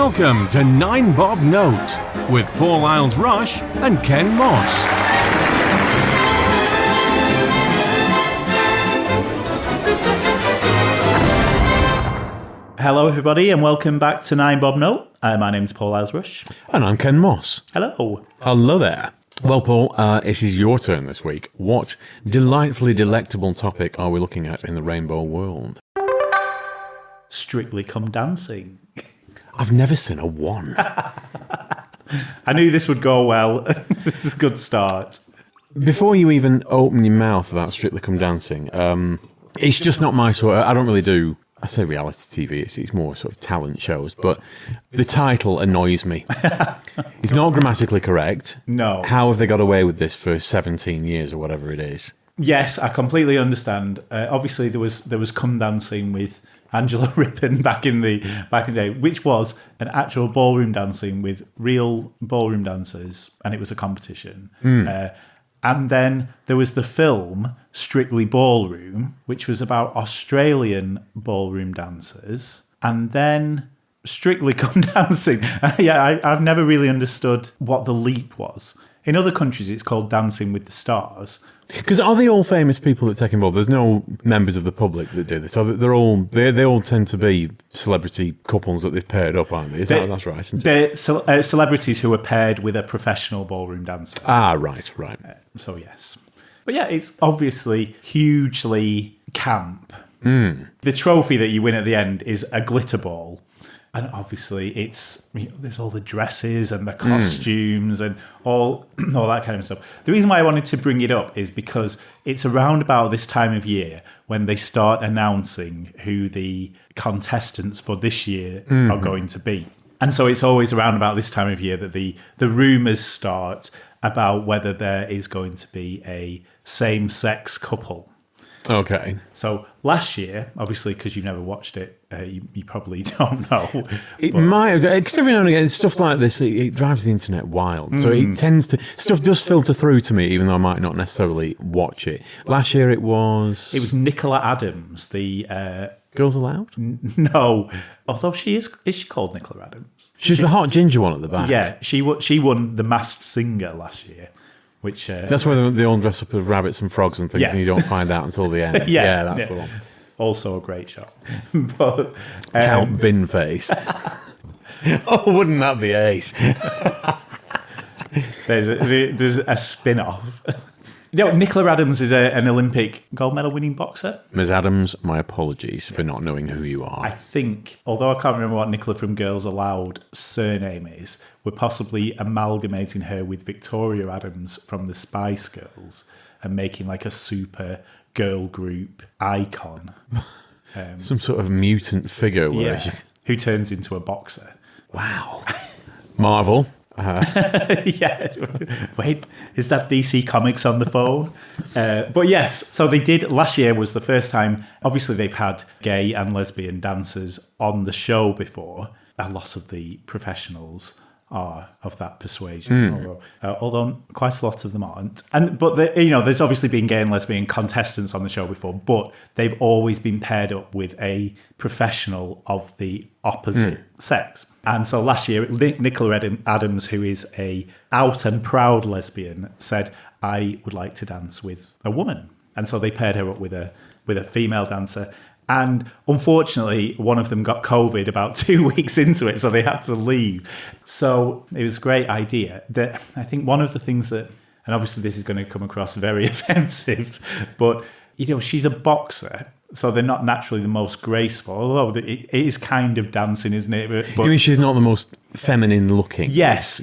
Welcome to 9 Bob Note with Paul Isles-Rush and Ken Moss. Hello everybody and welcome back to 9 Bob Note. My name's Paul Isles-Rush. And I'm Ken Moss. Hello. Hello there. Well, Paul, it is your turn this week. What delightfully delectable topic are we looking at in the rainbow world? Strictly Come Dancing. I've never seen a one. I knew this would go well. This is a good start. Before you even open your mouth about Strictly Come Dancing, it's just not my sort of... I don't really do... I say reality TV, it's more sort of talent shows, but the title annoys me. It's not grammatically correct. No. How have they got away with this for 17 years or whatever it is? Yes, I completely understand. Obviously, there was Come Dancing with Angela Rippon back in the day, which was an actual ballroom dancing with real ballroom dancers, and it was a competition. And then there was the film Strictly Ballroom, which was about Australian ballroom dancers. And then Strictly Come Dancing. I've never really understood what the leap was. In other countries, it's called Dancing with the Stars. Because are they all famous people that take involved? There's no members of the public that do this. So they all tend to be celebrity couples that they've paired up, aren't they? That's right, isn't it? They're celebrities who are paired with a professional ballroom dancer. Ah, right. So yes. But yeah, it's obviously hugely camp. The trophy that you win at the end is a glitter ball. And obviously, there's all the dresses and the costumes and all that kind of stuff. The reason why I wanted to bring it up is because it's around about this time of year when they start announcing who the contestants for this year are going to be. And so it's always around about this time of year that the rumours start about whether there is going to be a same-sex couple. Okay. So last year, obviously, because you've never watched it, you probably don't know. It might have, because every now and again, stuff like this, it drives the internet wild. So it tends to, stuff does filter through to me, even though I might not necessarily watch it. Last year it was... It was Nicola Adams, the... Girls Aloud? No, although is she called Nicola Adams? She's the hot ginger one at the back. Yeah, she won The Masked Singer last year. Which that's where they all dress up as rabbits and frogs and things, and you don't find out until the end. That's the one. Also a great show. But, Count Binface. Oh, wouldn't that be ace? There's a spin-off. Nicola Adams is an Olympic gold medal winning boxer. Ms. Adams, my apologies for not knowing who you are. I think, although I can't remember what Nicola from Girls Aloud surname is, we're possibly amalgamating her with Victoria Adams from the Spice Girls and making like a super girl group icon. Some sort of mutant figure. Who turns into a boxer. Wow. Marvel. Yeah. Wait, is that DC Comics on the phone? But yes, so they did. Last year was the first time. Obviously, they've had gay and lesbian dancers on the show before. A lot of the professionals are of that persuasion, although quite a lot of them aren't. But there's obviously been gay and lesbian contestants on the show before, but they've always been paired up with a professional of the opposite sex. And so last year, Nicola Adams, who is a out and proud lesbian, said, "I would like to dance with a woman." And so they paired her up with a female dancer. And unfortunately, one of them got COVID about 2 weeks into it, so they had to leave. So it was a great idea. That I think one of the things that, and obviously this is going to come across very offensive, but she's a boxer. So they're not naturally the most graceful, although it is kind of dancing, isn't it? But, you mean she's not the most feminine looking? Yes.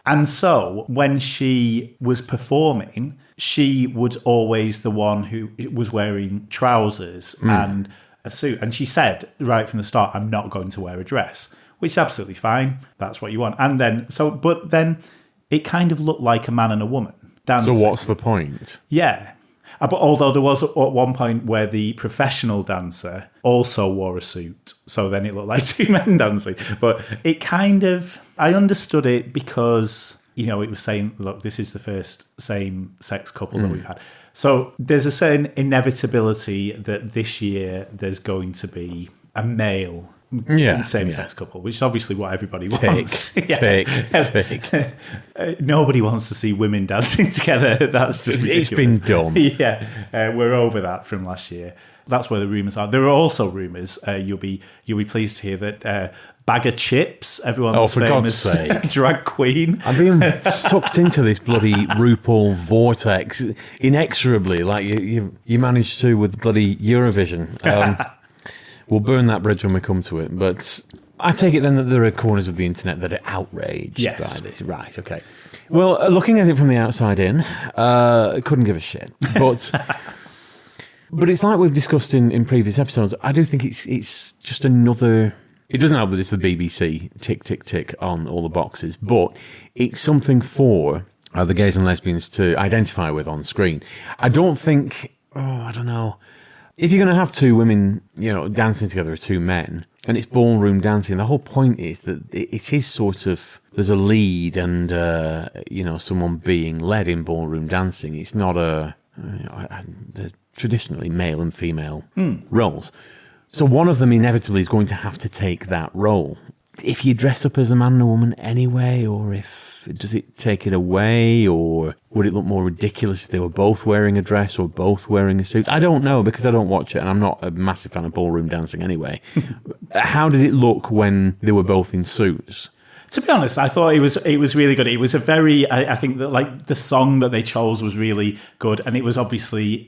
And so when she was performing, she was always the one who was wearing trousers and a suit. And she said right from the start, "I'm not going to wear a dress," which is absolutely fine. That's what you want. And then, but then it kind of looked like a man and a woman dancing. So what's the point? Yeah. But although there was at one point where the professional dancer also wore a suit, so then it looked like two men dancing. But it I understood it because, it was saying, look, this is the first same-sex couple that we've had. So there's a certain inevitability that this year there's going to be a male same-sex couple, which is obviously what everybody wants. Tick. Nobody wants to see women dancing together. That's just ridiculous. It's been done. We're over that from last year. That's where the rumours are. There are also rumours. You'll be pleased to hear that Bag of Chips, everyone's famous drag queen. I'm being sucked into this bloody RuPaul vortex inexorably, like you managed to with bloody Eurovision. We'll burn that bridge when we come to it. But I take it then that there are corners of the internet that are outraged by this. Right, okay. Well, looking at it from the outside in, couldn't give a shit. But it's like we've discussed in previous episodes. I do think it's just another... It doesn't help that it's the BBC, tick, tick, tick on all the boxes, but it's something for the gays and lesbians to identify with on screen. I don't think, I don't know, if you're going to have two women, dancing together as two men, and it's ballroom dancing, the whole point is that it is sort of, there's a lead and, someone being led in ballroom dancing. It's not the traditionally male and female roles. So one of them inevitably is going to have to take that role. If you dress up as a man and a woman anyway, or does it take it away, or would it look more ridiculous if they were both wearing a dress or both wearing a suit? I don't know, because I don't watch it, and I'm not a massive fan of ballroom dancing anyway. How did it look when they were both in suits? To be honest, I thought it was really good. It was a very, I think that like the song that they chose was really good, and it was obviously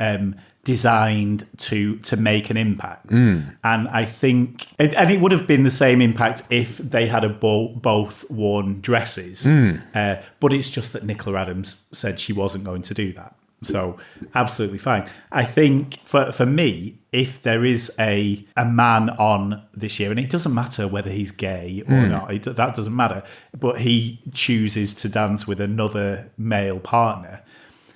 designed to make an impact. And I think, and it would have been the same impact if they had both worn dresses. But it's just that Nicola Adams said she wasn't going to do that. So absolutely fine. I think for me, if there is a man on this year, and it doesn't matter whether he's gay or not, that doesn't matter, but he chooses to dance with another male partner,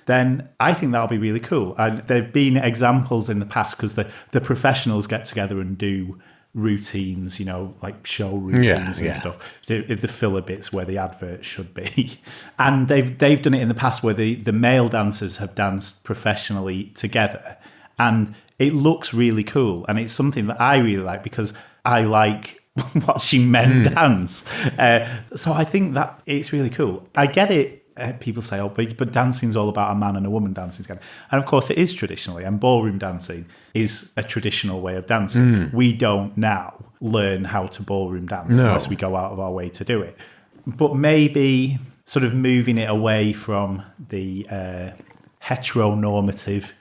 then I think that'll be really cool. And there have been examples in the past, because the professionals get together and do routines, like show routines and stuff, the filler bits where the advert should be. And they've done it in the past where the male dancers have danced professionally together, and it looks really cool. And it's something that I really like, because I like watching men dance. So I think that it's really cool. I get it. People say, but dancing's all about a man and a woman dancing together. And of course it is traditionally, and ballroom dancing is a traditional way of dancing. We don't now learn how to ballroom dance unless we go out of our way to do it. But maybe sort of moving it away from the heteronormative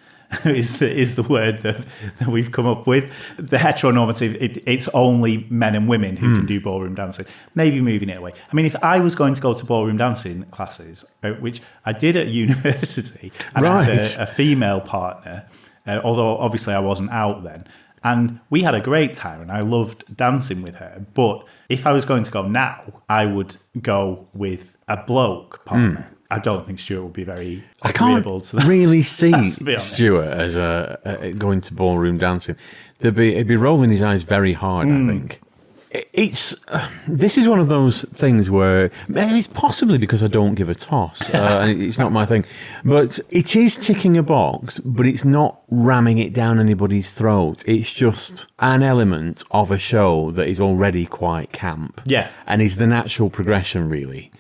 is the word that we've come up with. The heteronormative, it's only men and women who can do ballroom dancing. Maybe moving it away. I mean, if I was going to go to ballroom dancing classes, which I did at university, and I had a female partner, although obviously I wasn't out then, and we had a great time and I loved dancing with her. But if I was going to go now, I would go with a bloke partner. I don't think Stuart would be very agreeable to that. I can't really see Stuart as going to ballroom dancing. He'd be rolling his eyes very hard, I think. This is one of those things where it's possibly because I don't give a toss. And it's not my thing. But it is ticking a box, but it's not ramming it down anybody's throat. It's just an element of a show that is already quite camp. Yeah. And is the natural progression, really.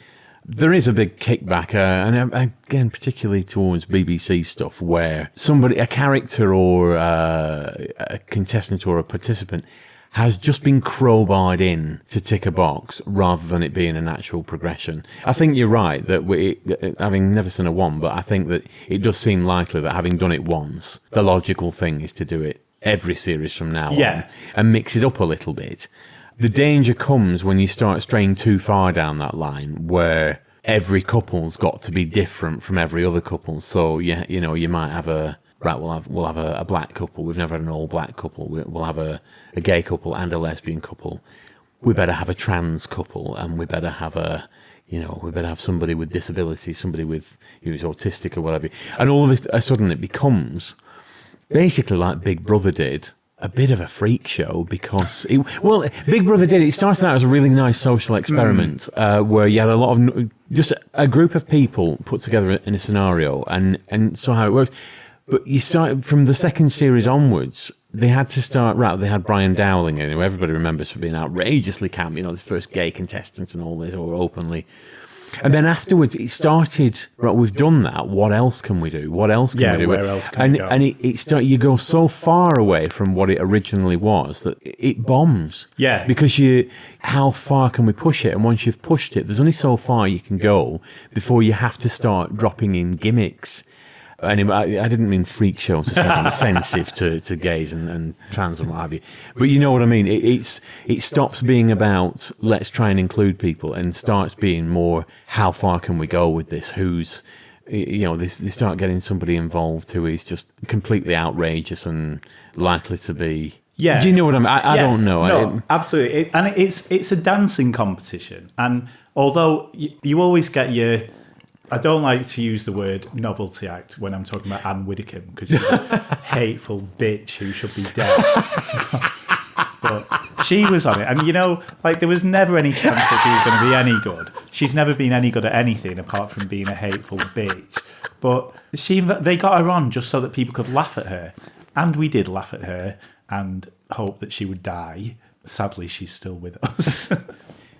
There is a big kickback, and again, particularly towards BBC stuff, where a character or a contestant or a participant has just been crowbarred in to tick a box rather than it being a natural progression. I think you're right that having never seen a one, but I think that it does seem likely that having done it once, the logical thing is to do it every series from now on and mix it up a little bit. The danger comes when you start straying too far down that line, where every couple's got to be different from every other couple. So you might have we'll have a black couple. We've never had an all black couple. We'll have a gay couple and a lesbian couple. We better have a trans couple, and we better have somebody with disability, somebody who's autistic or whatever. And all of a sudden it becomes basically like Big Brother did. A bit of a freak show, because Big Brother did. It started out as a really nice social experiment where you had a lot of just a group of people put together in a scenario and saw how it works. But you start from the second series onwards, they had to start, right, they had Brian Dowling in, who everybody remembers for being outrageously camp, this first gay contestant and all this, or openly. And then afterwards, it started, right, we've done that, what else can we do? What else can we do? Where else can we go? And you go so far away from what it originally was that it bombs. Yeah. Because how far can we push it? And once you've pushed it, there's only so far you can go before you have to start dropping in gimmicks. And I didn't mean freak show to sound offensive to gays and trans and what have you, but you know what I mean. It stops being about let's try and include people and starts being more how far can we go with this? Who's they start getting somebody involved who is just completely outrageous and likely to be. Yeah. Do you know what I mean? I don't know. No, absolutely. And it's a dancing competition, and although you always get your. I don't like to use the word novelty act when I'm talking about Anne Widdecombe because she's a hateful bitch who should be dead. But she was on it. And, there was never any chance that she was going to be any good. She's never been any good at anything apart from being a hateful bitch. But they got her on just so that people could laugh at her. And we did laugh at her and hope that she would die. Sadly, she's still with us.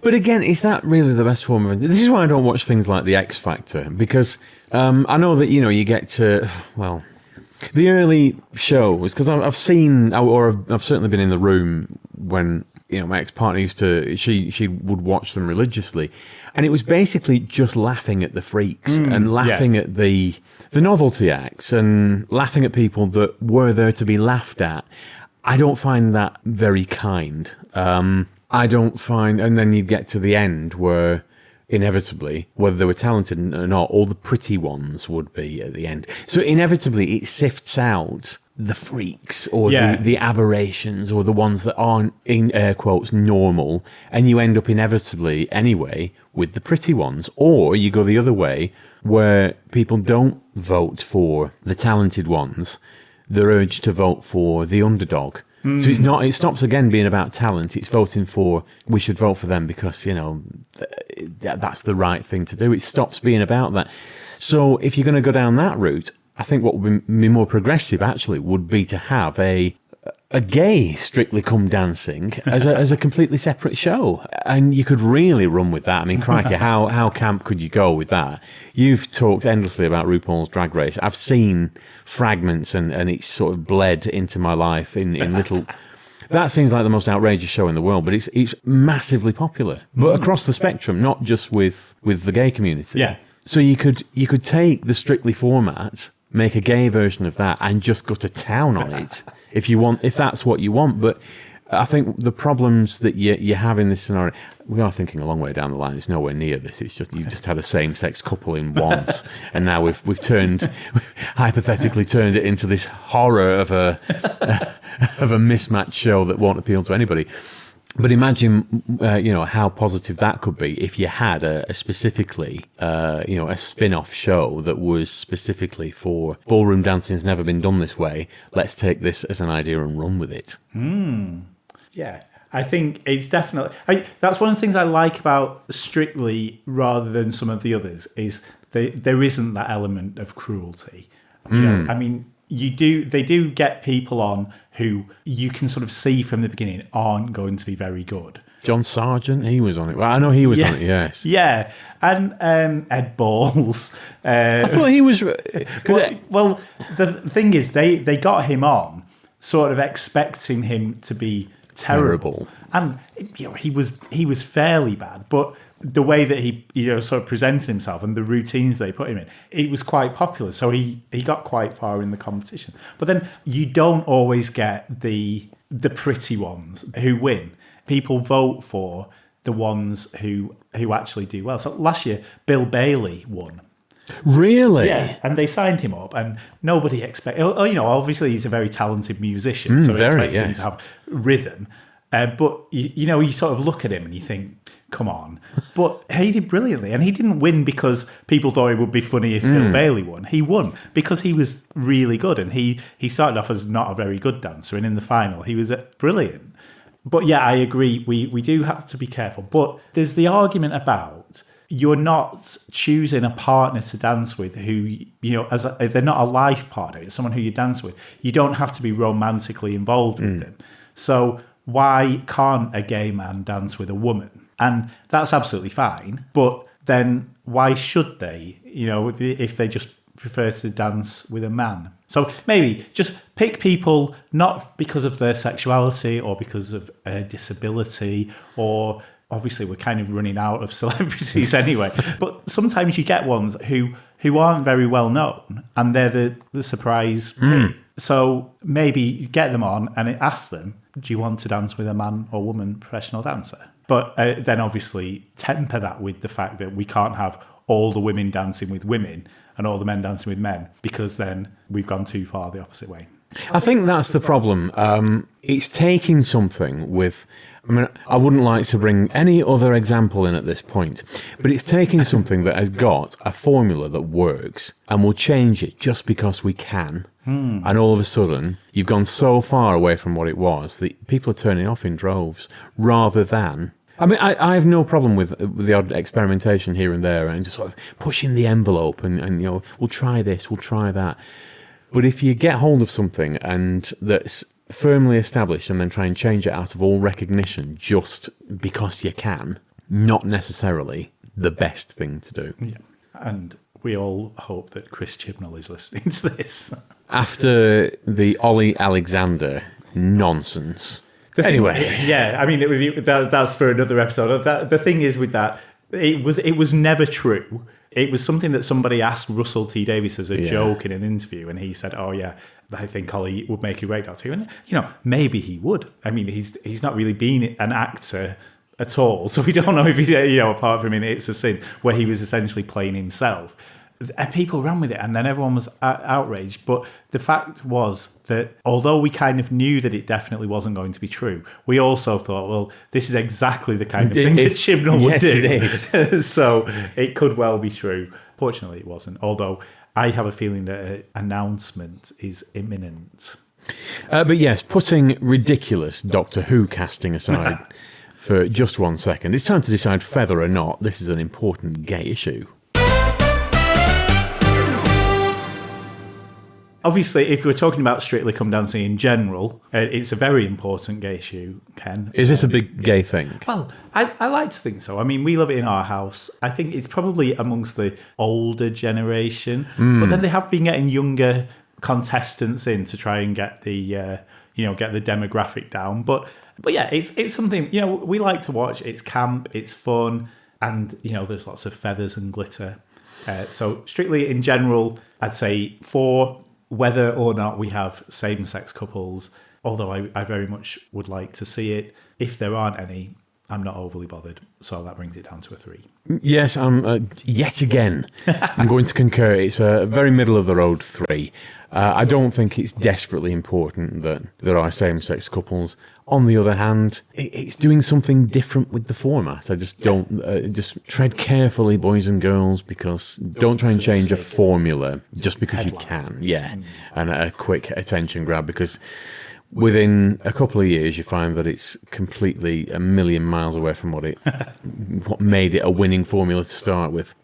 But again, is that really the best form of it? This is why I don't watch things like The X Factor, because I know that, you get to, well, the early shows, because I've seen, or I've certainly been in the room when, my ex-partner she would watch them religiously, and it was basically just laughing at the freaks and laughing at the novelty acts and laughing at people that were there to be laughed at. I don't find that very kind. I don't find, and then you'd get to the end where inevitably, whether they were talented or not, all the pretty ones would be at the end. So inevitably it sifts out the freaks or the aberrations or the ones that aren't, in air quotes, normal, and you end up inevitably anyway with the pretty ones. Or you go the other way where people don't vote for the talented ones, they're urged to vote for the underdog. So it stops again being about talent. It's voting for, we should vote for them because, that's the right thing to do. It stops being about that. So if you're going to go down that route, I think what would be more progressive actually would be to have a gay Strictly Come Dancing as a completely separate show. And you could really run with that. I mean, crikey, how camp could you go with that? You've talked endlessly about RuPaul's Drag Race. I've seen fragments and it's sort of bled into my life in little... That seems like the most outrageous show in the world, but it's massively popular. But across the spectrum, not just with the gay community. Yeah. So you could take the Strictly format, make a gay version of that, and just go to town on it if that's what you want. But I think the problems that you have in this scenario, we are thinking a long way down the line. It's nowhere near this. It's just you've just had a same-sex couple in once, and now we've hypothetically turned it into this horror of a mismatched show that won't appeal to anybody. But imagine, how positive that could be if you had a specifically, a spin-off show that was specifically for ballroom dancing's never been done this way. Let's take this as an idea and run with it. Yeah, I think it's definitely... that's one of the things I like about Strictly rather than some of the others is there isn't that element of cruelty. I mean... They do get people on who you can sort of see from the beginning aren't going to be very good. John Sargent, he was on it. Well, I know he was on it, yes. Yeah, and Ed Balls. I thought he was... Well, the thing is, they got him on sort of expecting him to be terrible. And he was fairly bad, but... the way that he sort of presented himself and the routines they put him in, it was quite popular. So he got quite far in the competition. But then you don't always get the pretty ones who win. People vote for the ones who actually do well. So last year, Bill Bailey won. Really? Yeah, and they signed him up, and nobody expected... obviously he's a very talented musician, so they expected him to have rhythm. But, you sort of look at him and you think, come on. But he did brilliantly. And he didn't win because people thought it would be funny if Bill Bailey won. He won because he was really good. And he started off as not a very good dancer. And in the final, he was brilliant. But yeah, I agree. We do have to be careful. But there's the argument about you're not choosing a partner to dance with who, they're not a life partner. It's someone who you dance with. You don't have to be romantically involved with them. So why can't a gay man dance with a woman? And that's absolutely fine. But then why should they, if they just prefer to dance with a man? So maybe just pick people not because of their sexuality or because of disability, or obviously we're kind of running out of celebrities anyway. But sometimes you get ones who aren't very well known and they're the surprise hit. So maybe you get them on and ask them, do you want to dance with a man or woman professional dancer? But then obviously temper that with the fact that we can't have all the women dancing with women and all the men dancing with men, because then we've gone too far the opposite way. I think that's the problem. It's taking something with... I wouldn't like to bring any other example in at this point, but it's taking something that has got a formula that works and we'll change it just because we can. And all of a sudden, you've gone so far away from what it was that people are turning off in droves rather than... I have no problem with the odd experimentation here and there and just sort of pushing the envelope and we'll try this, we'll try that. But if you get hold of something and that's firmly established and then try and change it out of all recognition just because you can, not necessarily the best thing to do. Yeah. And we all hope that Chris Chibnall is listening to this. After the Ollie Alexander nonsense... Anyway, that's for another episode. The thing is with that, it was never true. It was something that somebody asked Russell T Davies as a joke in an interview, and he said, "Oh yeah, I think Ollie would make a great doctor." And maybe he would. I mean, he's not really been an actor at all, so we don't know if he, apart from in It's a Sin, where he was essentially playing himself. People ran with it, and then everyone was outraged. But the fact was that although we kind of knew that it definitely wasn't going to be true, we also thought, well, this is exactly the kind of thing that Chibnall would do. Yes, it is. So it could well be true. Fortunately, it wasn't. Although I have a feeling that an announcement is imminent. But yes, putting ridiculous Doctor Who casting aside for just 1 second, it's time to decide whether or not this is an important gay issue. Obviously, if we're talking about Strictly Come Dancing in general, it's a very important gay issue, Ken. Is this a big gay thing? Well, I like to think so. I mean, we love it in our house. I think it's probably amongst the older generation, but then they have been getting younger contestants in to try and get the get the demographic down. But yeah, it's something we like to watch. It's camp, it's fun, and there's lots of feathers and glitter. So Strictly in general, I'd say for whether or not we have same-sex couples, although I very much would like to see it. If there aren't any, I'm not overly bothered. So that brings it down to a 3. Yes, yet again, I'm going to concur. It's a very middle-of-the-road 3. I don't think it's desperately important that there are same-sex couples. On the other hand, it's doing something different with the format. I just don't... just tread carefully, boys and girls, because don't try and change a formula just because you can. Yeah, and a quick attention grab, because within a couple of years you find that it's completely a million miles away from what made it a winning formula to start with.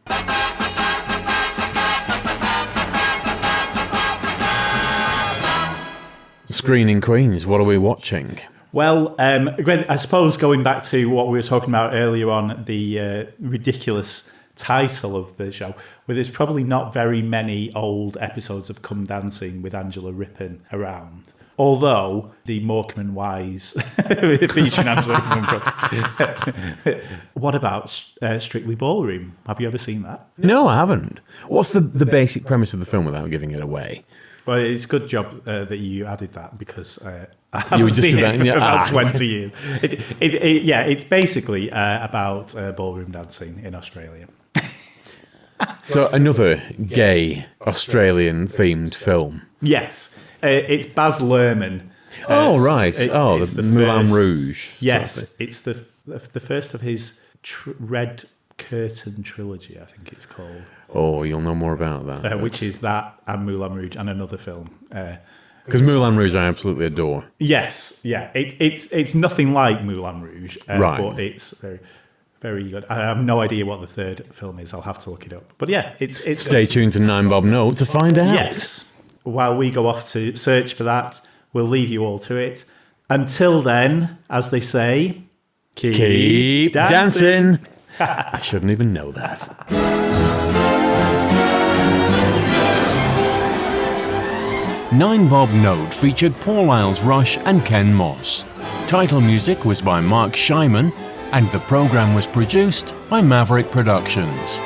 Screening Queens, what are we watching? Well, I suppose going back to what we were talking about earlier on, the ridiculous title of the show, where there's probably not very many old episodes of Come Dancing with Angela Rippon around. Although the Morecambe and Wise featuring Angela Rippon. What about Strictly Ballroom? Have you ever seen that? No, I haven't. What's the basic premise of the film without giving it away? Well, it's a good job that you added that, because I haven't seen it for about 20 years. It's basically about ballroom dancing in Australia. So another gay Australian-themed film. Yes. It's Baz Luhrmann. Right. The Moulin Rouge. Yes. Sort of, it's the first of his Red Curtain trilogy, I think it's called. Oh, you'll know more about that. Which is that and Moulin Rouge and another film. Because Moulin Rouge I absolutely adore. Yes, yeah. It's nothing like Moulin Rouge, right. But it's very, Very good. I have no idea what the third film is. I'll have to look it up. But yeah, it's Stay tuned to 9 Bob Note to find out. Yes. While we go off to search for that, we'll leave you all to it. Until then, as they say, keep dancing. I shouldn't even know that. 9 Bob Note featured Paul Isles Rush and Ken Moss. Title music was by Mark Scheiman, and the program was produced by Maverick Productions.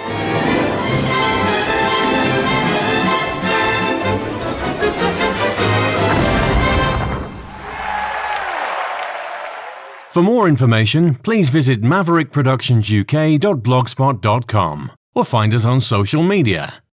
For more information, please visit maverickproductionsuk.blogspot.com or find us on social media.